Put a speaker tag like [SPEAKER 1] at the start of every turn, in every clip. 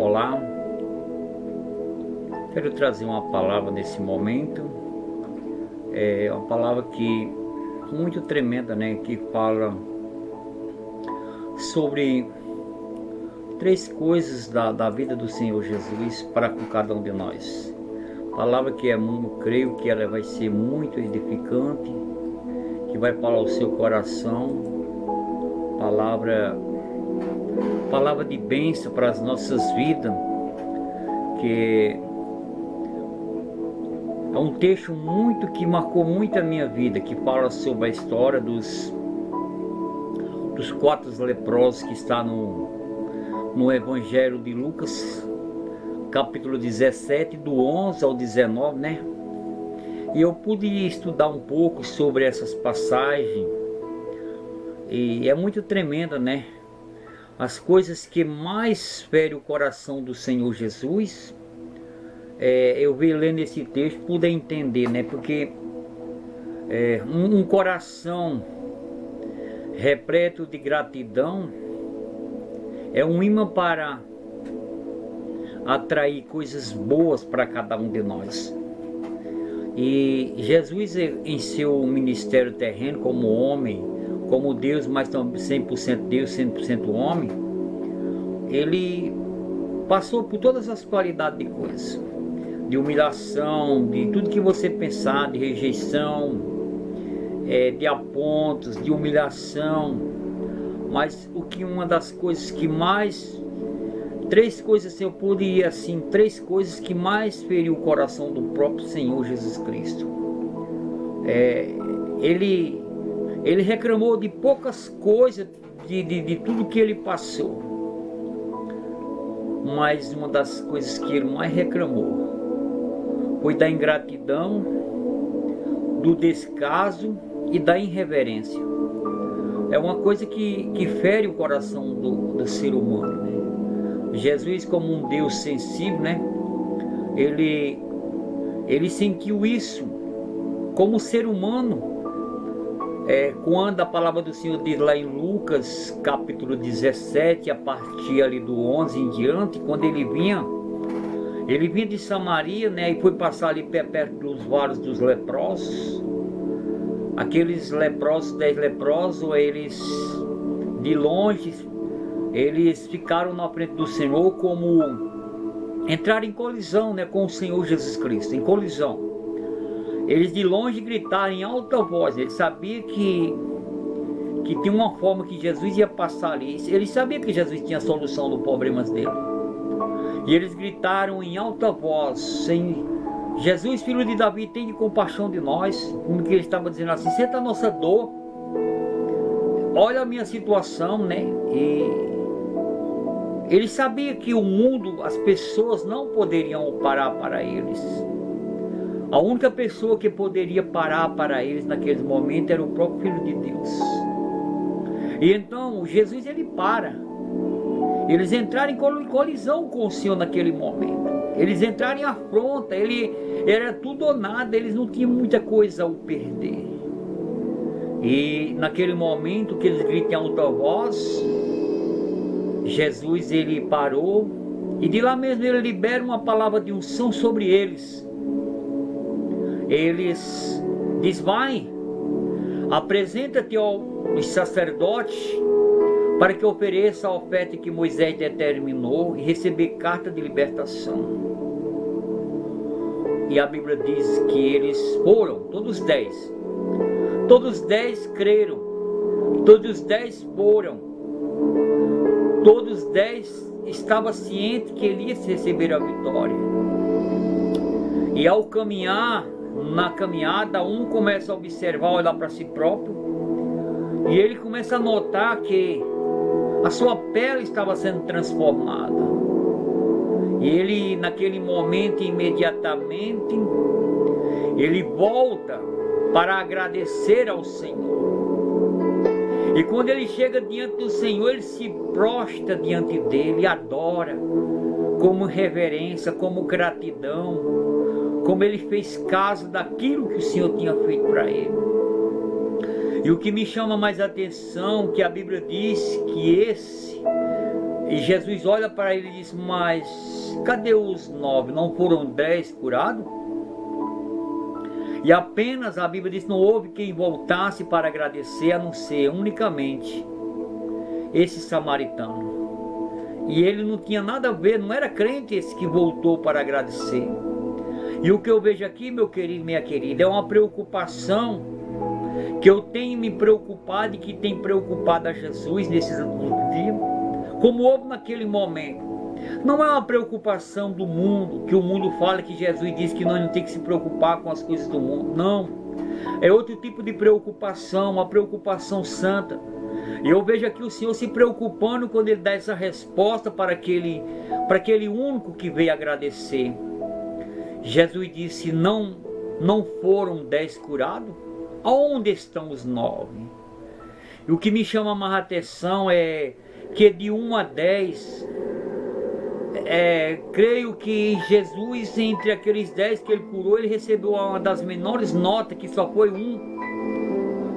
[SPEAKER 1] Olá, quero trazer uma palavra nesse momento. É uma palavra que muito tremenda, né? Que fala sobre três coisas da vida do Senhor Jesus para com cada um de nós. Palavra que eu creio que ela vai ser muito edificante, que vai falar ao seu coração. Palavra de bênção para as nossas vidas, que é um texto que marcou muito a minha vida, que fala sobre a história dos 4 leprosos, que está no Evangelho de Lucas, capítulo 17, do 11 ao 19, né? E eu pude estudar um pouco sobre essas passagens, e é muito tremenda, né? As coisas que mais ferem o coração do Senhor Jesus, eu vi lendo esse texto, pude entender, né? Porque um coração repleto de gratidão é um imã para atrair coisas boas para cada um de nós. E Jesus, em seu ministério terreno, como homem, como Deus, mas também 100% Deus, 100% homem, ele passou por todas as qualidades de coisas, de humilhação, de tudo que você pensar, de rejeição, de apontos, de humilhação. Mas uma das coisas que mais, três coisas que mais feriu o coração do próprio Senhor Jesus Cristo. Ele reclamou de poucas coisas, de tudo que ele passou. Mas uma das coisas que ele mais reclamou foi da ingratidão, do descaso e da irreverência. É uma coisa que fere o coração do ser humano, né? Jesus, como um Deus sensível, né? Ele sentiu isso como ser humano. Quando a palavra do Senhor diz lá em Lucas capítulo 17, a partir ali do 11 em diante, quando ele vinha de Samaria, né, e foi passar ali perto dos valos dos leprosos. Aqueles leprosos, 10 leprosos, eles de longe, eles ficaram na frente do Senhor, como entraram em colisão, né, com o Senhor Jesus Cristo, em colisão. Eles de longe gritaram em alta voz. Eles sabiam que tinha uma forma que Jesus ia passar ali. Eles sabiam que Jesus tinha a solução dos problemas dele. E eles gritaram em alta voz: Jesus, filho de Davi, tem de compaixão de nós. Como que ele estava dizendo assim: senta a nossa dor, olha a minha situação, né? E ele sabia que o mundo, as pessoas não poderiam parar para eles. A única pessoa que poderia parar para eles naquele momento era o próprio Filho de Deus. E então Jesus, ele para. Eles entraram em colisão com o Senhor naquele momento. Eles entraram em afronta. Era tudo ou nada. Eles não tinham muita coisa a perder. E naquele momento que eles gritam em alta voz, Jesus, ele parou. E de lá mesmo ele libera uma palavra de unção sobre eles. Eles diz: vai, apresenta-te aos sacerdotes para que ofereça a oferta que Moisés determinou e receber carta de libertação. E a Bíblia diz que eles foram, todos 10. Todos 10 creram, todos 10 foram, todos 10 estavam cientes que ele ia receber a vitória. E ao caminhar, na caminhada, um começa a observar, olhar para si próprio, e ele começa a notar que a sua pele estava sendo transformada. E ele, naquele momento, imediatamente, ele volta para agradecer ao Senhor. E quando ele chega diante do Senhor, ele se prostra diante dele e adora, como reverência, como gratidão, como ele fez caso daquilo que o Senhor tinha feito para ele. E o que me chama mais atenção, que a Bíblia diz que E Jesus olha para ele e diz: mas cadê os 9? Não foram 10 curados? E apenas a Bíblia diz: não houve quem voltasse para agradecer, a não ser unicamente esse samaritano. E ele não tinha nada a ver, não era crente esse que voltou para agradecer. E o que eu vejo aqui, meu querido, minha querida, é uma preocupação que eu tenho me preocupado e que tem preocupado a Jesus nesses últimos dias, como houve naquele momento. Não é uma preocupação do mundo, que o mundo fala que Jesus disse que nós não temos que se preocupar com as coisas do mundo. Não, é outro tipo de preocupação, uma preocupação santa. E eu vejo aqui o Senhor se preocupando quando Ele dá essa resposta para aquele único que veio agradecer. Jesus disse: não foram 10 curados? Aonde estão os 9? E o que me chama mais atenção é que de 1 a 10, creio que Jesus, entre aqueles 10 que Ele curou, Ele recebeu uma das menores notas, que só foi 1.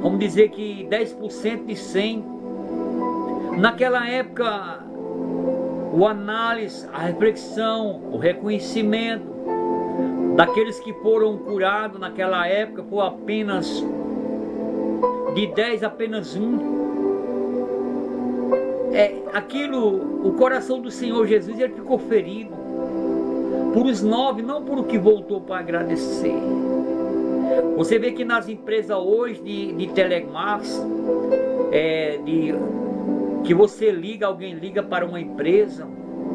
[SPEAKER 1] Vamos dizer que 10% de 100. Naquela época, o análise, a reflexão, o reconhecimento daqueles que foram curados naquela época foi apenas de 10, apenas 1. O coração do Senhor Jesus, ele ficou ferido por os 9, não por o que voltou para agradecer. Você vê que nas empresas hoje de telemarketing, que você liga, alguém liga para uma empresa,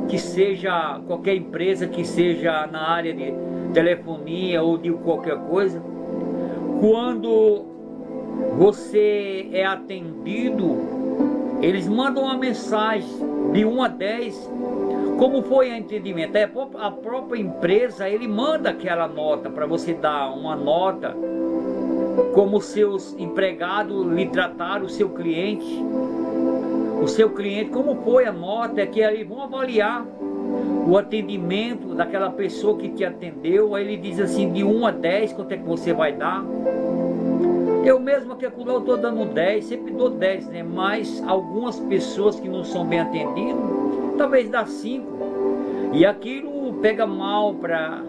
[SPEAKER 1] que seja qualquer empresa, que seja na área de telefonia ou de qualquer coisa, quando você é atendido, eles mandam uma mensagem de 1 a 10, como foi o entendimento. A própria empresa, ele manda aquela nota para você dar uma nota, como seus empregados lhe trataram, o seu cliente, como foi a nota, que eles vão avaliar o atendimento daquela pessoa que te atendeu. Aí ele diz assim: de 1 a 10, quanto é que você vai dar? Eu mesmo aqui eu estou dando 10, sempre dou 10, né? Mas algumas pessoas que não são bem atendidas, talvez dá 5. E aquilo pega mal para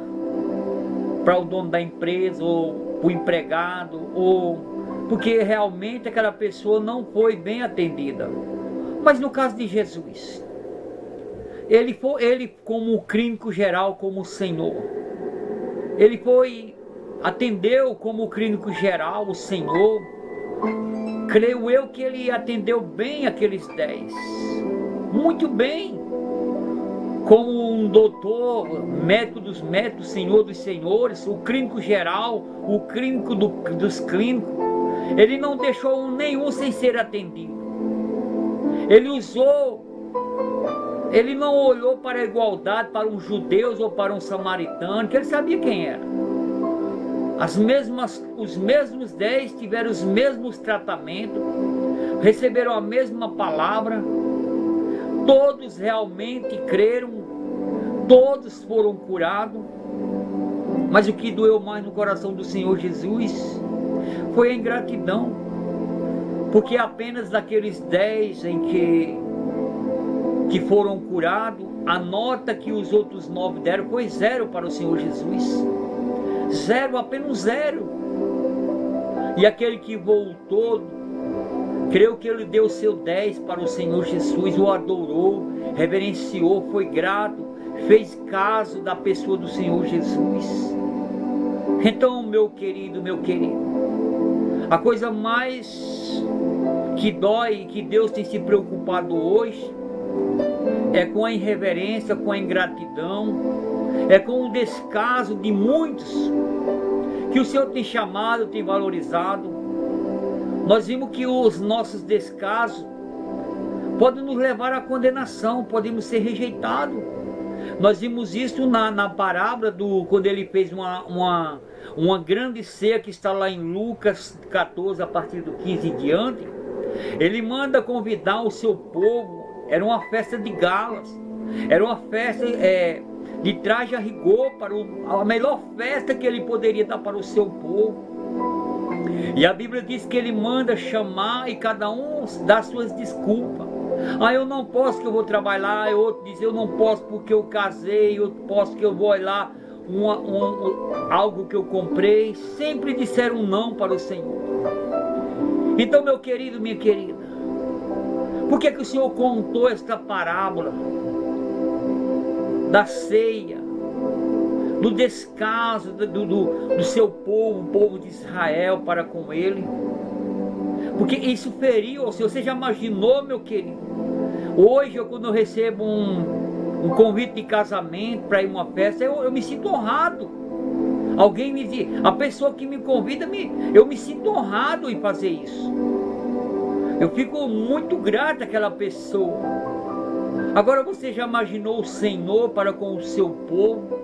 [SPEAKER 1] o dono da empresa, ou para o empregado, ou porque realmente aquela pessoa não foi bem atendida. Mas no caso de Jesus, ele como clínico geral, como o Senhor, ele atendeu como clínico geral, o Senhor. Creio eu que ele atendeu bem aqueles 10, muito bem, como um doutor, médico dos médicos, Senhor dos senhores, o clínico geral, o clínico dos clínicos. Ele não deixou nenhum sem ser atendido. Ele não olhou para a igualdade, para um judeu ou para um samaritano, que ele sabia quem era. Os mesmos 10 tiveram os mesmos tratamentos, receberam a mesma palavra, todos realmente creram, todos foram curados. Mas o que doeu mais no coração do Senhor Jesus foi a ingratidão, porque apenas daqueles 10 em que foram curados, a nota que os outros 9 deram foi 0 para o Senhor Jesus. 0, apenas 0. E aquele que voltou, creio que ele deu o seu 10 para o Senhor Jesus, o adorou, reverenciou, foi grato, fez caso da pessoa do Senhor Jesus. Então, meu querido, a coisa mais que dói, que Deus tem se preocupado hoje, é com a irreverência, com a ingratidão, é com o descaso de muitos que o Senhor tem chamado, tem valorizado. Nós vimos que os nossos descasos podem nos levar à condenação, podemos ser rejeitados. Nós vimos isso na parábola quando ele fez uma grande ceia, que está lá em Lucas 14, a partir do 15 em diante. Ele manda convidar o seu povo. Era uma festa de galas, era uma festa de traje a rigor, a melhor festa que ele poderia dar para o seu povo. E a Bíblia diz que ele manda chamar e cada um dá suas desculpas. Ah, eu não posso que eu vou trabalhar. E outro diz, eu não posso porque eu casei. Outro posso que eu vou olhar algo que eu comprei. Sempre disseram não para o Senhor. Então, meu querido, minha querida, por que o Senhor contou esta parábola da ceia, do descaso do seu povo, o povo de Israel para com ele? Porque isso feriu ao Senhor. Você já imaginou, meu querido? Hoje, quando eu recebo um convite de casamento para ir a uma festa, eu me sinto honrado. Alguém me diz, a pessoa que me convida, eu me sinto honrado em fazer isso. Eu fico muito grato àquela pessoa. Agora, você já imaginou o Senhor para com o seu povo?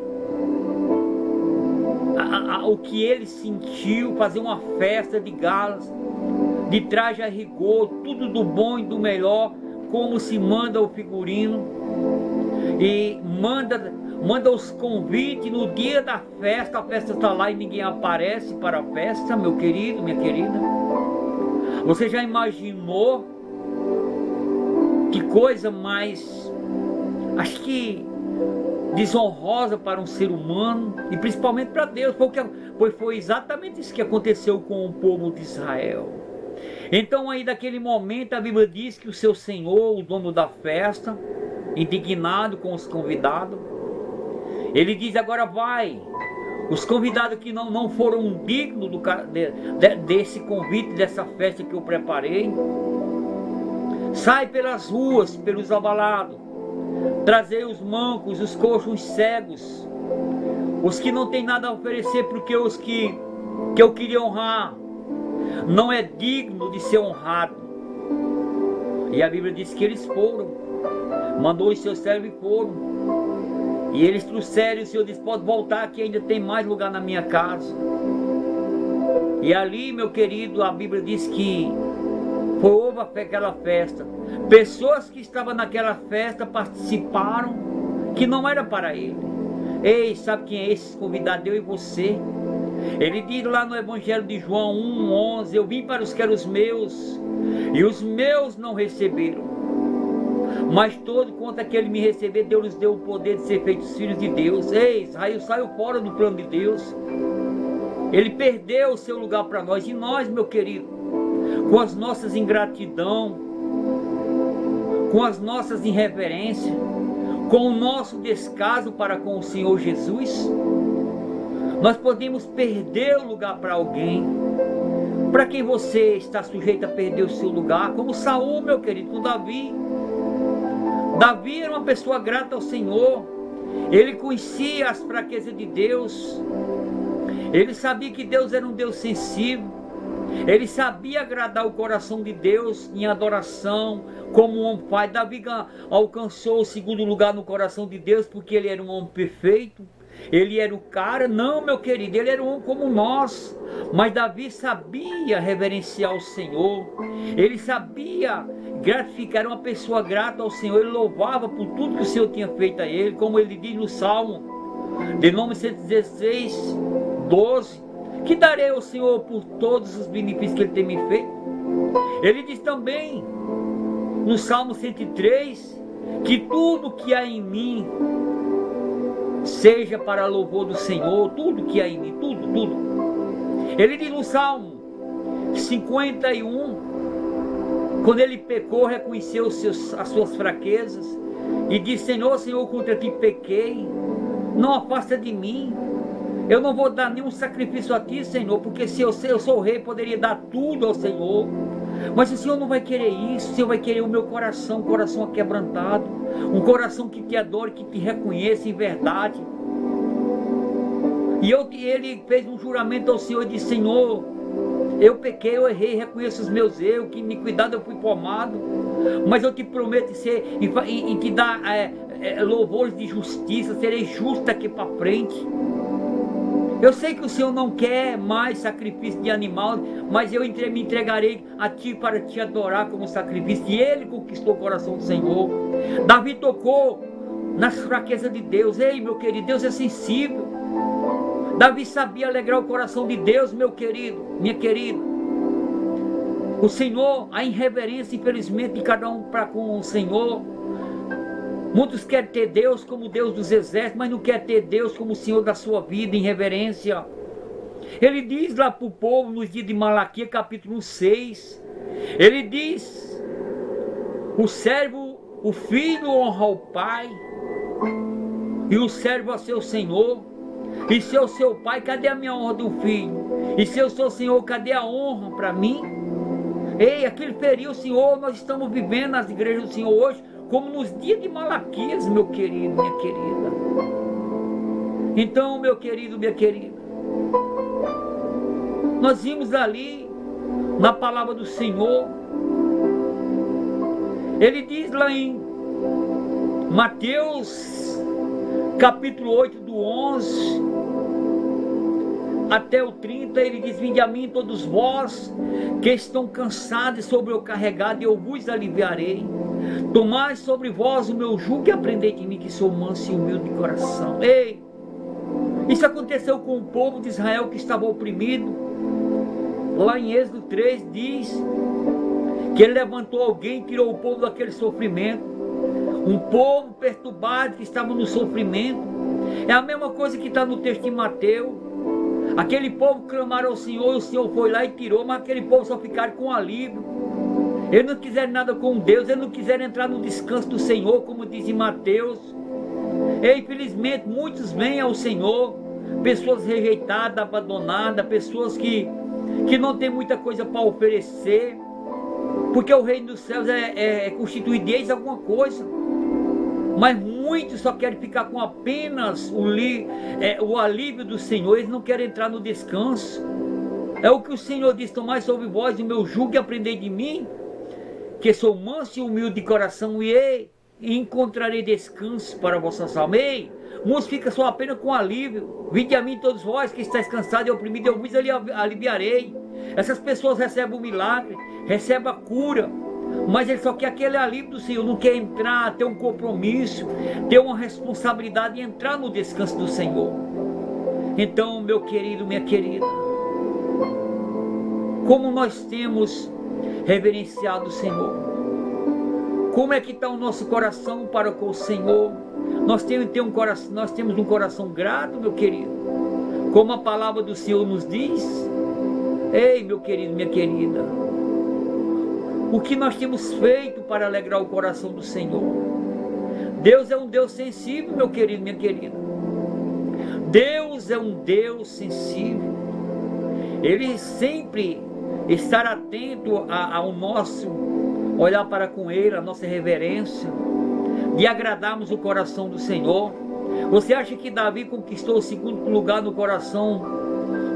[SPEAKER 1] O que ele sentiu, fazer uma festa de galas, de traje a rigor, tudo do bom e do melhor, como se manda o figurino, e manda os convites no dia da festa. A festa está lá e ninguém aparece para a festa, meu querido, minha querida. Você já imaginou? Que coisa mais, acho que desonrosa para um ser humano, e principalmente para Deus, pois foi exatamente isso que aconteceu com o povo de Israel. Então aí naquele momento a Bíblia diz que o seu Senhor, o dono da festa, indignado com os convidados, ele diz, agora vai, os convidados que não foram dignos desse convite, dessa festa que eu preparei, sai pelas ruas, pelos abalados, trazei os mancos, os coxos, os cegos, os que não têm nada a oferecer, porque os que eu queria honrar não é digno de ser honrado. E a Bíblia diz que eles foram, mandou os seus servos e foram, e eles trouxeram. O Senhor disse, pode voltar que ainda tem mais lugar na minha casa. E ali, meu querido, a Bíblia diz que houve aquela festa. Pessoas que estavam naquela festa participaram, que não era para ele. Ei, sabe quem é esse convidado? Eu e você. Ele diz lá no Evangelho de João 1:11, eu vim para os que eram os meus, e os meus não receberam. Mas todo quanto aquele me receber, Deus lhes deu o poder de ser feitos filhos de Deus. Ei, Israel saiu fora do plano de Deus. Ele perdeu o seu lugar para nós. E nós, meu querido, com as nossas ingratidão, com as nossas irreverências, com o nosso descaso para com o Senhor Jesus, nós podemos perder o lugar para alguém. Para quem você está sujeito a perder o seu lugar? Como Saul, meu querido, com Davi. Davi era uma pessoa grata ao Senhor. Ele conhecia as fraquezas de Deus. Ele sabia que Deus era um Deus sensível. Ele sabia agradar o coração de Deus em adoração, como um homem pai. Davi alcançou o segundo lugar no coração de Deus porque ele era um homem perfeito. Ele era o cara, não, meu querido, ele era um homem como nós. Mas Davi sabia reverenciar o Senhor. Ele sabia gratificar, era uma pessoa grata ao Senhor. Ele louvava por tudo que o Senhor tinha feito a ele, como ele diz no Salmo de número 116:12, que darei ao Senhor por todos os benefícios que ele tem me feito. Ele diz também no Salmo 103 que tudo que há em mim seja para louvor do Senhor. Tudo que há em mim, tudo. Ele diz no Salmo 51, quando ele pecou, reconheceu as suas fraquezas e disse, Senhor, contra ti pequei, não afasta de mim. Eu não vou dar nenhum sacrifício a ti, Senhor, porque se eu sou o rei, poderia dar tudo ao Senhor. Mas o Senhor não vai querer isso. O Senhor vai querer o meu coração, um coração aquebrantado, um coração que te adore, que te reconheça em verdade. E ele fez um juramento ao Senhor e disse, Senhor, eu pequei, eu errei, reconheço os meus erros, que iniquidade eu fui formado, mas eu te prometo em te dar louvores de justiça, serei justo daqui para frente. Eu sei que o Senhor não quer mais sacrifício de animal, mas eu me entregarei a ti para te adorar como sacrifício. E ele conquistou o coração do Senhor. Davi tocou nas fraquezas de Deus. Ei, meu querido, Deus é sensível. Davi sabia alegrar o coração de Deus, meu querido, minha querida. O Senhor, a irreverência, infelizmente, de cada um para com o Senhor. Muitos querem ter Deus como Deus dos exércitos, mas não querem ter Deus como o Senhor da sua vida, em reverência. Ele diz lá para o povo, nos dias de Malaquias, capítulo 6, ele diz: o servo, o filho honra o pai, e o servo a seu senhor. E se eu sou pai, cadê a minha honra do filho? E se eu sou senhor, cadê a honra para mim? Ei, aquele período, Senhor, nós estamos vivendo nas igrejas do Senhor hoje, como nos dias de Malaquias, meu querido, minha querida. Então, meu querido, minha querida, nós vimos ali, na palavra do Senhor, ele diz lá em Mateus, capítulo 8, do 11 até o 30, ele diz: vinde a mim todos vós que estão cansados e sobrecarregados, e eu vos aliviarei. Tomai sobre vós o meu jugo e aprendei de mim, que sou manso e humilde de coração. Ei, isso aconteceu com o povo de Israel que estava oprimido. Lá em Êxodo 3 diz que ele levantou alguém e tirou o povo daquele sofrimento. Um povo perturbado que estava no sofrimento. É a mesma coisa que está no texto de Mateus. Aquele povo clamaram ao Senhor, e o Senhor foi lá e tirou, mas aquele povo só ficaram com alívio. Eles não quiseram nada com Deus, eles não quiseram entrar no descanso do Senhor, como diz em Mateus. E infelizmente muitos vêm ao Senhor, pessoas rejeitadas, abandonadas, pessoas que não tem muita coisa para oferecer, porque o reino dos céus é constituído deles alguma coisa. Mas muitos só querem ficar com apenas o alívio do Senhor, eles não querem entrar no descanso. É o que o Senhor diz: tomai sobre vós o meu jugo e aprendei de mim, que sou manso e humilde de coração, e encontrarei descanso para vossas almas. Ei, muitos ficam só apenas com alívio. Vinde a mim todos vós que estáis cansados e oprimidos, eu vos aliviarei. Essas pessoas recebem o milagre, recebem a cura, mas ele só quer aquele alívio do Senhor, não quer entrar, ter um compromisso, ter uma responsabilidade e entrar no descanso do Senhor. Então, meu querido, minha querida, como nós temos reverenciado o Senhor? Como é que está o nosso coração para com o Senhor? Nós temos um coração grato, meu querido, como a palavra do Senhor nos diz. Ei, meu querido, minha querida, o que nós temos feito para alegrar o coração do Senhor? Deus é um Deus sensível, meu querido, minha querida. Deus é um Deus sensível. Ele sempre estar atento ao nosso olhar para com Ele, a nossa reverência, de agradarmos o coração do Senhor. Você acha que Davi conquistou o segundo lugar no coração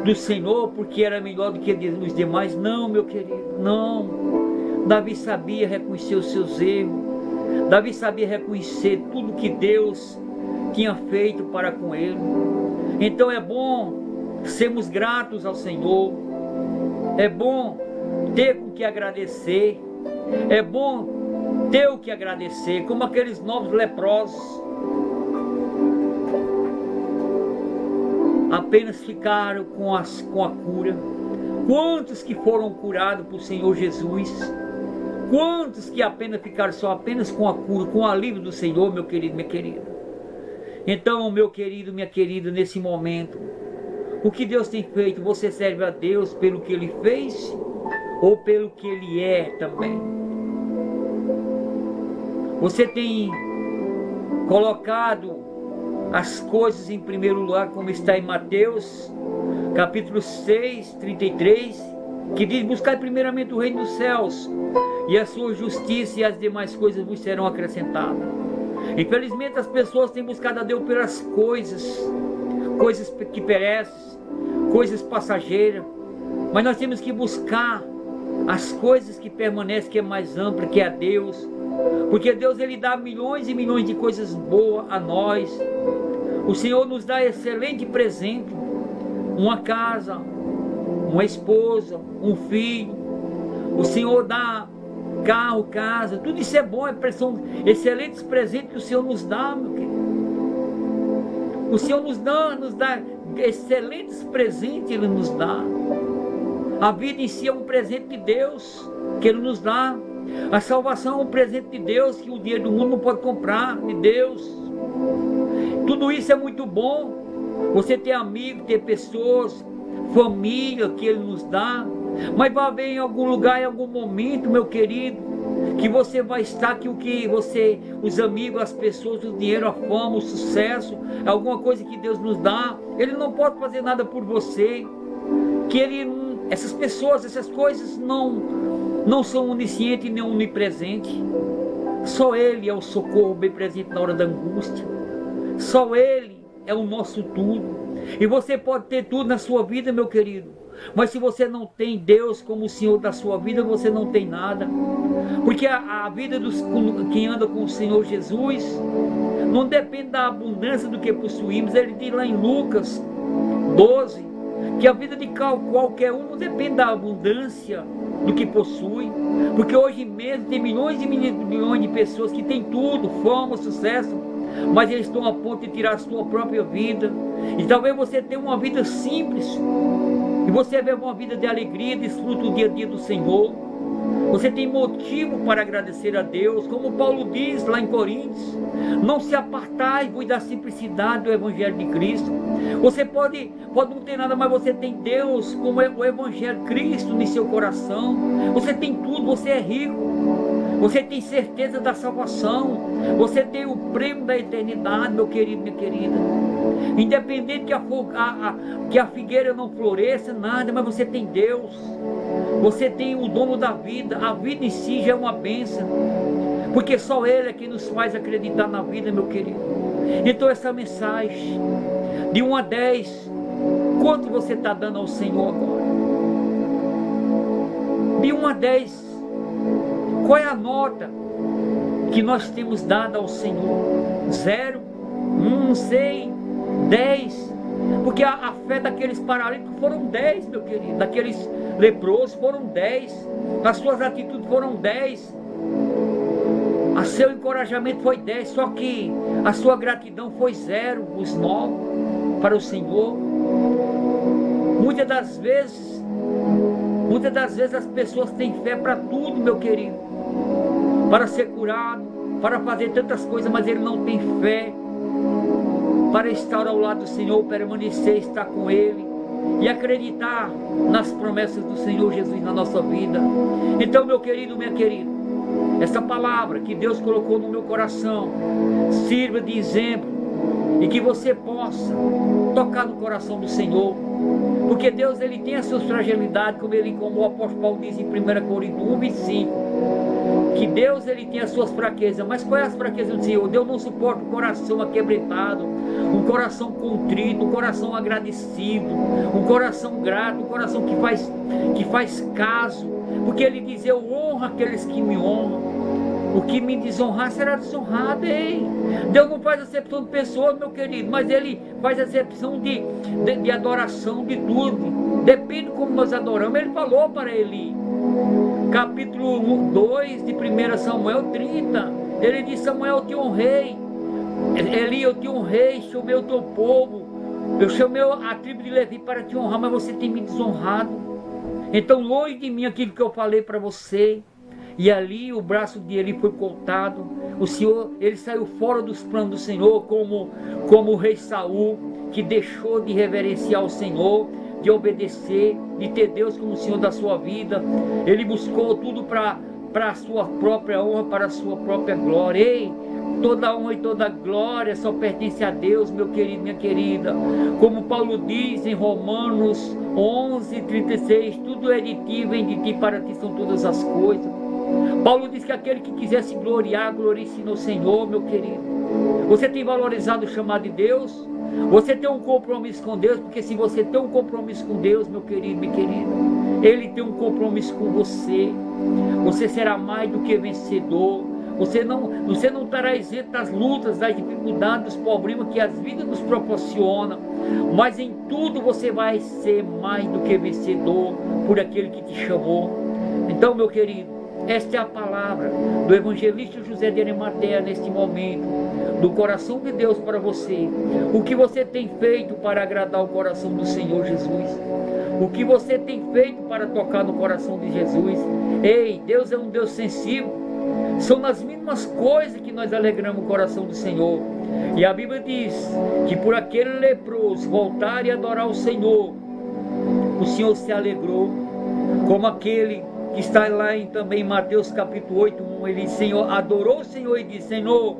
[SPEAKER 1] do Senhor porque era melhor do que os demais? Não, meu querido, não. Davi sabia reconhecer os seus erros. Davi sabia reconhecer tudo que Deus tinha feito para com ele. Então é bom sermos gratos ao Senhor. É bom ter com que agradecer. É bom ter o que agradecer, como aqueles novos leprosos. Apenas ficaram com a cura. Quantos que foram curados por Senhor Jesus? Quantos que apenas ficaram apenas com a cura, com o alívio do Senhor, meu querido, minha querida? Então, meu querido, minha querida, nesse momento, o que Deus tem feito? Você serve a Deus pelo que Ele fez ou pelo que Ele é também? Você tem colocado as coisas em primeiro lugar, como está em Mateus, capítulo 6, 33, que diz: buscai primeiramente o reino dos céus, e a sua justiça, e as demais coisas vos serão acrescentadas. Infelizmente as pessoas têm buscado a Deus pelas coisas que perecem, coisas passageiras, mas nós temos que buscar as coisas que permanecem, que é mais ampla, que é a Deus, porque Deus, Ele dá milhões e milhões de coisas boas a nós. O Senhor nos dá excelente presente, uma casa, uma esposa, um filho. O Senhor dá carro, casa, tudo isso é bom, são excelentes presentes que o Senhor nos dá, meu querido. O Senhor nos dá excelentes presentes, Ele nos dá. A vida em si é um presente de Deus. que Ele nos dá. A salvação é um presente de Deus que o dinheiro do mundo não pode comprar, de Deus. Tudo isso é muito bom. Você ter amigos, ter pessoas, família que Ele nos dá. Mas vai haver em algum lugar, em algum momento, meu querido, que você vai estar que os amigos, as pessoas, o dinheiro, a fama, o sucesso, alguma coisa que Deus nos dá, Ele não pode fazer nada por você. Que essas pessoas, essas coisas não são oniscientes nem onipresentes. Só Ele é o socorro bem presente na hora da angústia. Só Ele é o nosso tudo. E você pode ter tudo na sua vida, meu querido, mas se você não tem Deus como o Senhor da sua vida, você não tem nada. Porque a vida quem anda com o Senhor Jesus não depende da abundância do que possuímos. Ele diz lá em Lucas 12 que a vida de qualquer um não depende da abundância do que possui. Porque hoje mesmo tem milhões e milhões de pessoas que têm tudo, fama, sucesso, mas eles estão a ponto de tirar a sua própria vida. E talvez você tenha uma vida simples e você vê uma vida de alegria, desfruta o dia a dia do Senhor. Você tem motivo para agradecer a Deus, como Paulo diz lá em Coríntios: não se apartai-vos da simplicidade do Evangelho de Cristo. Você pode não ter nada, mas você tem Deus como o Evangelho Cristo em seu coração. Você tem tudo, você é rico, você tem certeza da salvação, você tem o prêmio da eternidade, meu querido, minha querida. Independente que a figueira não floresça, nada, mas você tem Deus. Você tem o dono da vida. A vida em si já é uma bênção, porque só Ele é quem nos faz acreditar na vida, meu querido. Então essa mensagem de 1 a 10, quanto você está dando ao Senhor agora? De 1 a 10, qual é a nota que nós temos dado ao Senhor? 0, 1, 100, 10. Porque a fé daqueles paralíticos foram 10, meu querido. Daqueles leprosos foram 10. As suas atitudes foram 10. A seu encorajamento foi 10. Só que a sua gratidão foi 0, os 9 para o Senhor. Muitas das vezes as pessoas têm fé para tudo, meu querido, para ser curado, para fazer tantas coisas, mas ele não tem fé para estar ao lado do Senhor, permanecer, estar com Ele e acreditar nas promessas do Senhor Jesus na nossa vida. Então, meu querido, minha querida, essa palavra que Deus colocou no meu coração sirva de exemplo e que você possa tocar no coração do Senhor, porque Deus, Ele tem as suas fragilidades, como o apóstolo Paulo diz em 1 Coríntios 1, 25, que Deus, Ele tem as suas fraquezas. Mas qual é as fraquezas do Senhor? Deus não suporta um coração aquebrantado, um coração contrito, um coração agradecido, um coração grato, um coração que faz caso, porque Ele diz: eu honro aqueles que me honram, o que me desonrar será desonrado. Ei, Deus não faz acepção de pessoas, meu querido, mas Ele faz acepção de adoração, de tudo. Depende como nós adoramos. Ele falou para Eli, capítulo 2 de 1 Samuel 30, Ele disse: Samuel, eu te honrei. Eli, eu te honrei, chamei o teu povo, eu chamei a tribo de Levi para te honrar, mas você tem me desonrado. Então longe de mim aquilo que eu falei para você. E ali o braço de Eli foi cortado. O Senhor, ele saiu fora dos planos do Senhor, como o rei Saul, que deixou de reverenciar o Senhor, de obedecer, de ter Deus como o Senhor da sua vida. Ele buscou tudo para a sua própria honra, para a sua própria glória. Ei, toda honra e toda glória só pertence a Deus, meu querido, minha querida. Como Paulo diz em Romanos 11:36, tudo é de ti, vem de ti, para ti são todas as coisas. Paulo diz que aquele que quiser se gloriar, glorie-se no Senhor, meu querido. Você tem valorizado o chamado de Deus? Você tem um compromisso com Deus? Porque se você tem um compromisso com Deus, meu querido, minha querida, Ele tem um compromisso com você. Você será mais do que vencedor. Você não estará isento das lutas, das dificuldades, dos problemas que as vidas nos proporcionam. Mas em tudo você vai ser mais do que vencedor por aquele que te chamou. Então, meu querido, esta é a palavra do evangelista José de Arimateia neste momento, do coração de Deus para você. O que você tem feito para agradar o coração do Senhor Jesus? O que você tem feito para tocar no coração de Jesus? Ei, Deus é um Deus sensível. São nas mínimas coisas que nós alegramos o coração do Senhor. E a Bíblia diz que por aquele leproso voltar e adorar o Senhor se alegrou, como aquele que está lá também em Mateus capítulo 8:1, ele Senhor, adorou o Senhor e disse: Senhor,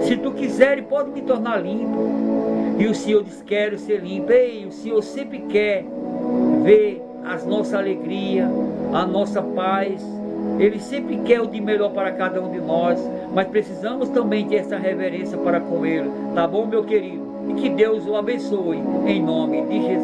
[SPEAKER 1] se tu quiseres, pode me tornar limpo. E o Senhor diz: quero ser limpo. Ei, o Senhor sempre quer ver a nossa alegria, a nossa paz. Ele sempre quer o de melhor para cada um de nós, mas precisamos também ter essa reverência para com Ele. Tá bom, meu querido? E que Deus o abençoe, em nome de Jesus.